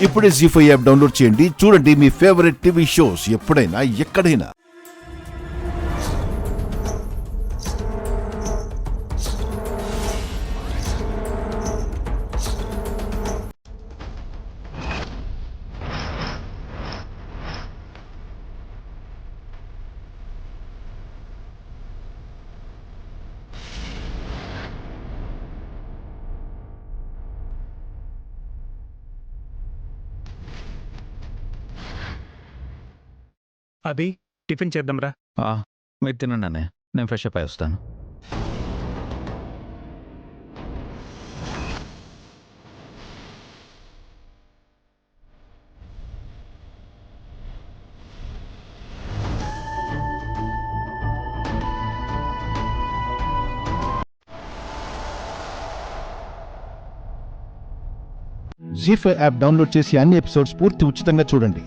ఇప్పుడే జీ5 app download చేయండి. చూడండి మీ ఫేవరెట్ టీవీ షోస్ ఎప్పుడైనా ఎక్కడైనా. అభి, టిఫిన్ చేద్దాంరా. మీరు తినండి అన్నయ్య, నేను ఫ్రెష్ అప్ అయి వస్తాను. జీ5 యాప్ డౌన్లోడ్ చేసి అన్ని ఎపిసోడ్స్ పూర్తి ఉచితంగా చూడండి.